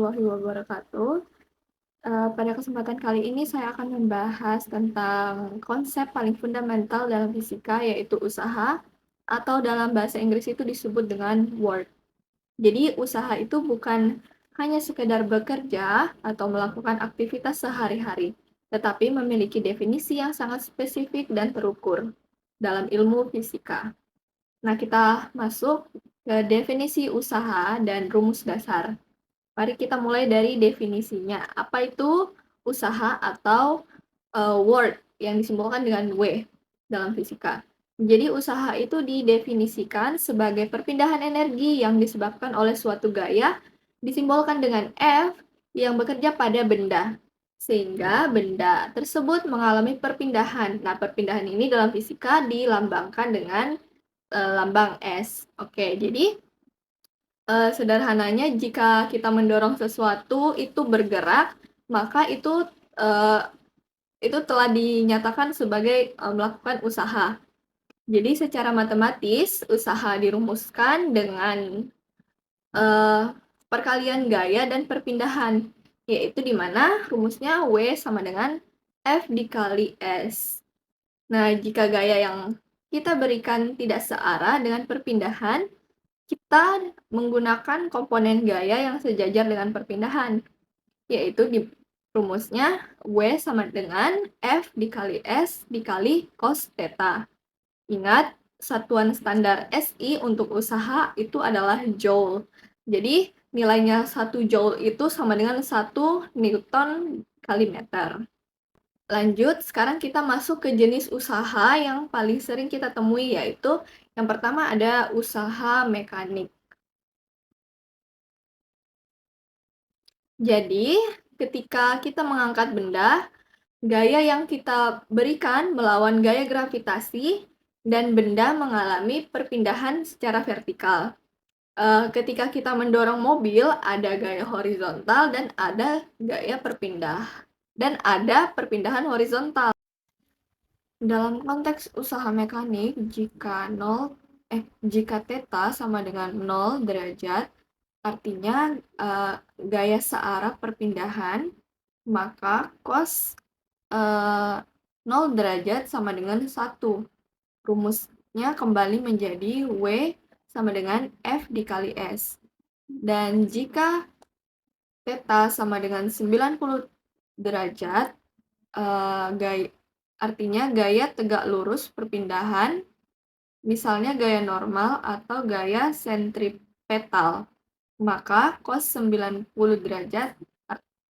warahmatullahi wabarakatuh. Pada kesempatan kali ini saya akan membahas tentang konsep paling fundamental dalam fisika, yaitu usaha, atau dalam bahasa Inggris itu disebut dengan work. Jadi usaha itu bukan hanya sekedar bekerja atau melakukan aktivitas sehari-hari, tetapi memiliki definisi yang sangat spesifik dan terukur dalam ilmu fisika. Nah, kita masuk ke definisi usaha dan rumus dasar. Mari kita mulai dari definisinya. Apa itu usaha atau work yang disimbolkan dengan W dalam fisika? Jadi usaha itu didefinisikan sebagai perpindahan energi yang disebabkan oleh suatu gaya disimbolkan dengan F yang bekerja pada benda. Sehingga benda tersebut mengalami perpindahan. Nah, perpindahan ini dalam fisika dilambangkan dengan lambang S. Oke, jadi sederhananya jika kita mendorong sesuatu itu bergerak, maka itu telah dinyatakan sebagai melakukan usaha. Jadi secara matematis, usaha dirumuskan dengan perkalian gaya dan perpindahan, yaitu di mana rumusnya W sama dengan F dikali S. Nah, jika gaya yang kita berikan tidak searah dengan perpindahan, kita menggunakan komponen gaya yang sejajar dengan perpindahan, yaitu di rumusnya W sama dengan F dikali S dikali cos theta. Ingat, satuan standar SI untuk usaha itu adalah joule. Jadi, nilainya 1 joule itu sama dengan 1 Newton kali meter. Lanjut, sekarang kita masuk ke jenis usaha yang paling sering kita temui, yaitu yang pertama ada usaha mekanik. Jadi, ketika kita mengangkat benda, gaya yang kita berikan melawan gaya gravitasi dan benda mengalami perpindahan secara vertikal. Ketika kita mendorong mobil, ada gaya horizontal dan ada gaya perpindahan horizontal. Dalam konteks usaha mekanik, jika theta sama dengan 0 derajat, artinya gaya searah perpindahan, maka cos 0 derajat sama dengan 1. Rumusnya kembali menjadi W sama dengan F dikali S. Dan jika theta sama dengan 90 derajat, artinya gaya tegak lurus perpindahan, misalnya gaya normal atau gaya sentripetal, maka cos 90 derajat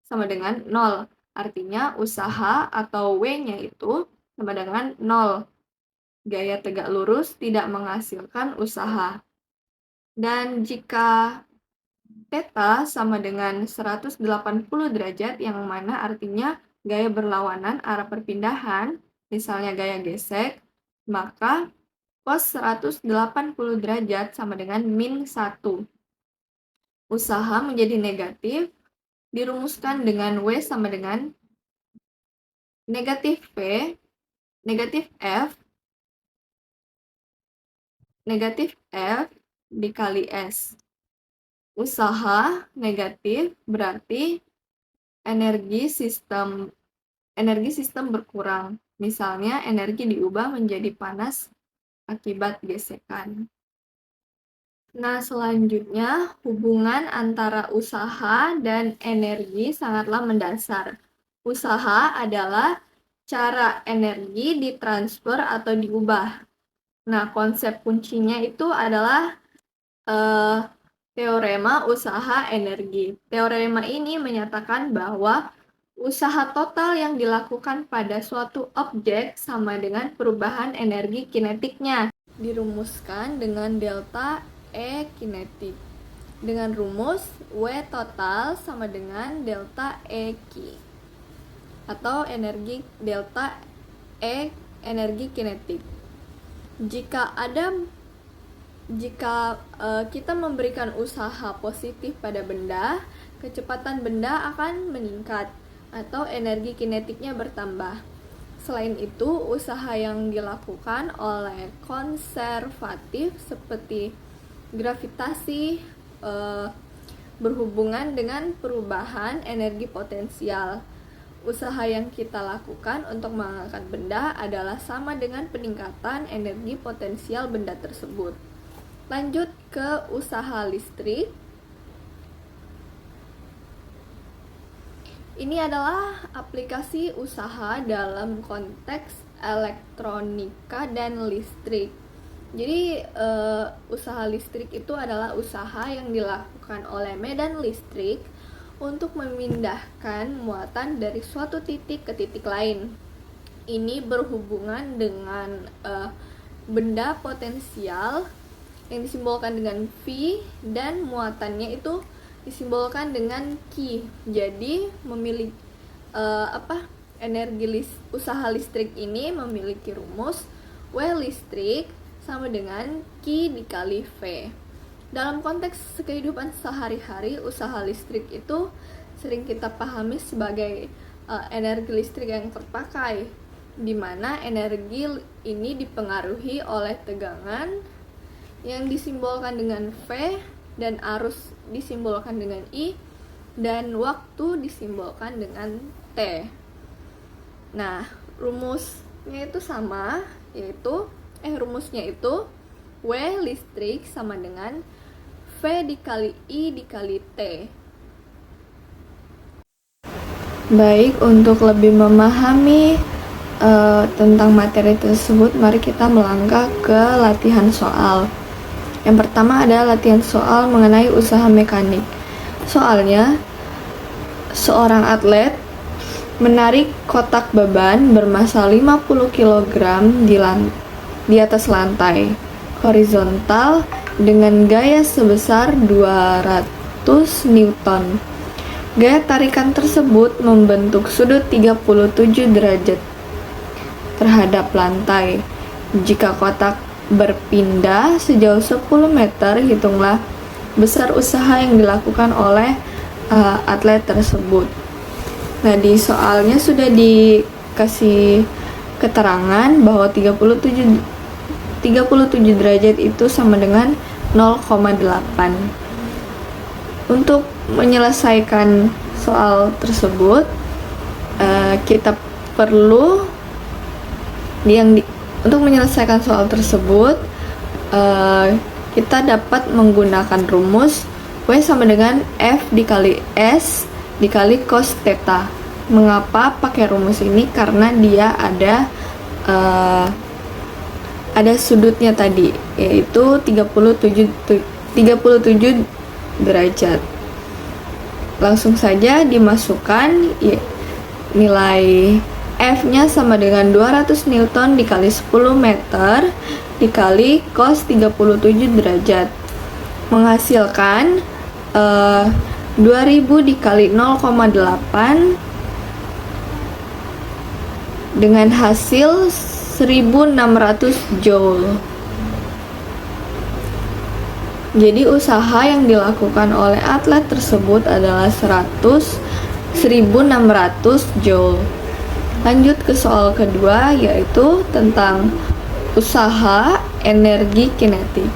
sama dengan 0. Artinya usaha atau W-nya itu sama dengan 0. Gaya tegak lurus tidak menghasilkan usaha. Dan jika theta sama dengan 180 derajat, yang mana artinya gaya berlawanan arah perpindahan, misalnya gaya gesek, maka cos 180 derajat sama dengan min 1. Usaha menjadi negatif, dirumuskan dengan W sama dengan negatif P, negatif F dikali S. Usaha negatif berarti energi sistem berkurang. Misalnya energi diubah menjadi panas akibat gesekan. Nah, selanjutnya hubungan antara usaha dan energi sangatlah mendasar. Usaha adalah cara energi ditransfer atau diubah. Nah, konsep kuncinya itu adalah teorema usaha energi. Teorema ini menyatakan bahwa usaha total yang dilakukan pada suatu objek sama dengan perubahan energi kinetiknya. Dirumuskan dengan delta E kinetik. Dengan rumus W total sama dengan delta E ki. Atau delta E energi kinetik. Jika kita memberikan usaha positif pada benda, kecepatan benda akan meningkat atau energi kinetiknya bertambah. Selain itu, usaha yang dilakukan oleh konservatif seperti gravitasi berhubungan dengan perubahan energi potensial. Usaha yang kita lakukan untuk mengangkat benda adalah sama dengan peningkatan energi potensial benda tersebut. Lanjut ke usaha listrik. Ini adalah aplikasi usaha dalam konteks elektronika dan listrik. Jadi usaha listrik itu adalah usaha yang dilakukan oleh medan listrik untuk memindahkan muatan dari suatu titik ke titik lain. Ini berhubungan dengan benda potensial yang disimbolkan dengan V dan muatannya itu disimbolkan dengan Q. Jadi memiliki usaha listrik ini memiliki rumus W listrik sama dengan Q dikali V. Dalam konteks kehidupan sehari-hari, usaha listrik itu sering kita pahami sebagai energi listrik yang terpakai, di mana energi ini dipengaruhi oleh tegangan yang disimbolkan dengan V dan arus disimbolkan dengan I dan waktu disimbolkan dengan T. Nah, rumusnya itu sama, rumusnya itu W listrik sama dengan V dikali I dikali T. Baik, untuk lebih memahami tentang materi tersebut, mari kita melangkah ke latihan soal. Yang pertama adalah latihan soal mengenai usaha mekanik. Soalnya, seorang atlet menarik kotak beban bermasa 50 kg di atas lantai horizontal dengan gaya sebesar 200 Newton. Gaya tarikan tersebut membentuk sudut 37 derajat terhadap lantai. Jika kotak berpindah sejauh 10 meter, hitunglah besar usaha yang dilakukan oleh atlet tersebut. Nah, di soalnya sudah dikasih keterangan bahwa 37 derajat itu sama dengan 0,8. Untuk menyelesaikan soal tersebut, kita perlu untuk menyelesaikan soal tersebut, kita dapat menggunakan rumus W sama dengan F dikali S dikali cos theta. Mengapa pakai rumus ini? Karena dia ada sudutnya tadi, yaitu 37 derajat. Langsung saja dimasukkan nilai F-nya sama dengan 200 Newton dikali 10 meter dikali cos 37 derajat. Menghasilkan 2000 dikali 0,8 dengan hasil 1600 Joule. Jadi usaha yang dilakukan oleh atlet tersebut adalah 1600 Joule. Lanjut ke soal kedua, yaitu tentang usaha energi kinetik.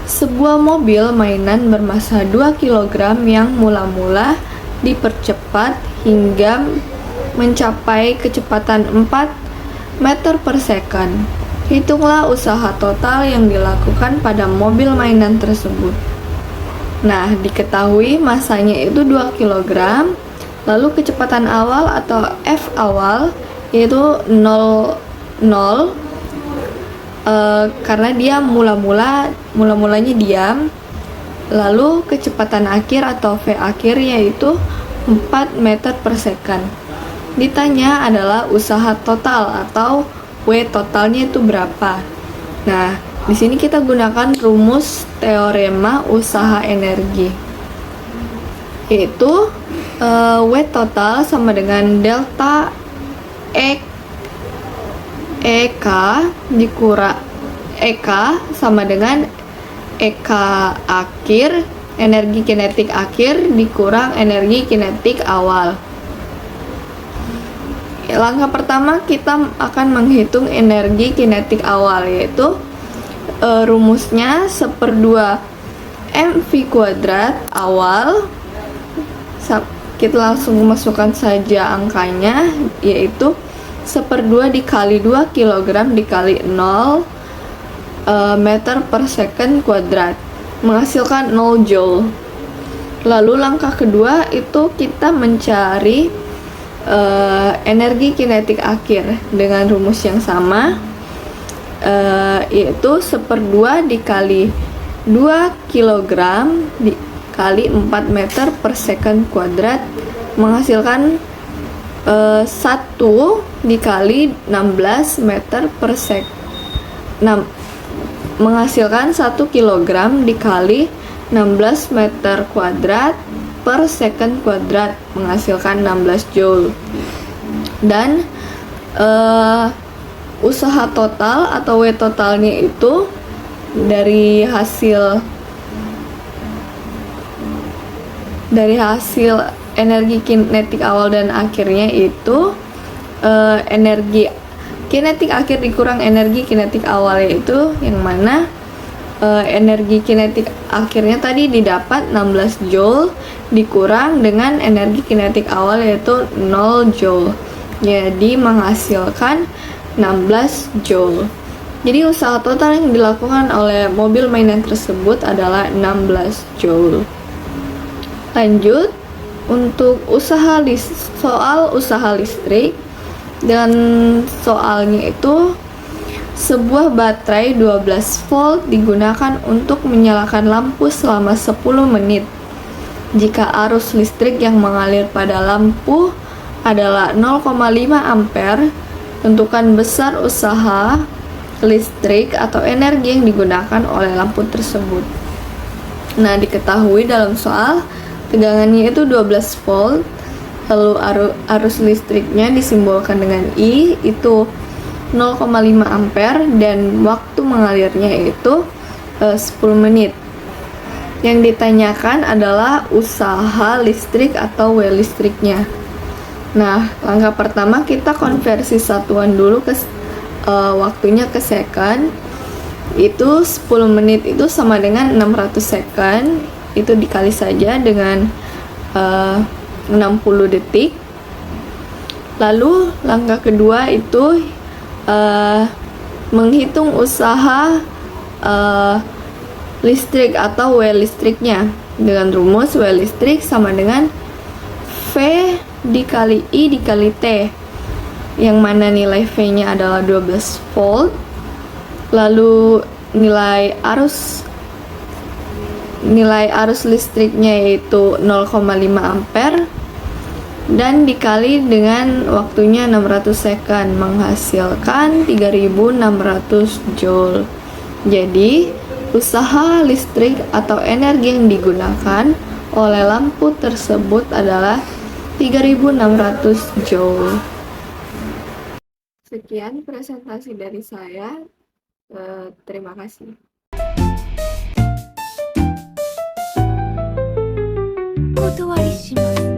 Sebuah mobil mainan bermasa 2 kg yang mula-mula dipercepat hingga mencapai kecepatan 4 meter per second. Hitunglah usaha total yang dilakukan pada mobil mainan tersebut. Nah, diketahui masanya itu 2 kg, lalu kecepatan awal atau F awal yaitu 0 karena dia mulanya diam. Lalu kecepatan akhir atau V akhir yaitu 4 meter per second. Ditanya adalah usaha total atau W totalnya itu berapa. Nah, di sini kita gunakan rumus teorema usaha energi, yaitu W total sama dengan delta EK dikurang EK sama dengan EK akhir, energi kinetik akhir dikurang energi kinetik awal. Langkah pertama kita akan menghitung energi kinetik awal, yaitu rumusnya 1/2 MV kuadrat awal, kita langsung masukkan saja angkanya, yaitu 1/2 dikali 2 kg dikali 0 meter per second kuadrat, menghasilkan 0 joule. Lalu langkah kedua itu kita mencari energi kinetik akhir dengan rumus yang sama, yaitu 1/2 dikali 2 kg dikali 4 meter per second kuadrat, menghasilkan 1 dikali 16 meter per second, menghasilkan 1 kg dikali 16 meter kuadrat per second kuadrat, menghasilkan 16 joule. Dan usaha total atau W totalnya itu dari hasil energi kinetik awal dan akhirnya itu energi kinetik akhir dikurang energi kinetik awal, yaitu yang mana energi kinetik akhirnya tadi didapat 16 joule dikurang dengan energi kinetik awal yaitu 0 joule, jadi menghasilkan 16 joule. Jadi usaha total yang dilakukan oleh mobil mainan tersebut adalah 16 joule. Lanjut, untuk soal usaha listrik, dan soalnya itu sebuah baterai 12 volt digunakan untuk menyalakan lampu selama 10 menit. Jika arus listrik yang mengalir pada lampu adalah 0,5 ampere, tentukan besar usaha listrik atau energi yang digunakan oleh lampu tersebut. Nah, diketahui dalam soal tegangannya itu 12 volt, lalu arus listriknya disimbolkan dengan I, itu 0,5 ampere, dan waktu mengalirnya itu 10 menit. Yang ditanyakan adalah usaha listrik atau W listriknya. Nah, langkah pertama kita konversi satuan dulu ke waktunya ke second. Itu 10 menit itu sama dengan 600 second, itu dikali saja dengan 60 detik. Lalu langkah kedua itu menghitung usaha listrik atau W listriknya dengan rumus W listrik sama dengan V dikali I dikali T, yang mana nilai V-nya adalah 12 volt, lalu nilai arus listriknya yaitu 0,5 ampere, dan dikali dengan waktunya 600 second, menghasilkan 3600 joule. Jadi usaha listrik atau energi yang digunakan oleh lampu tersebut adalah 3600 joule. Sekian presentasi dari saya. Terima kasih. お断りします。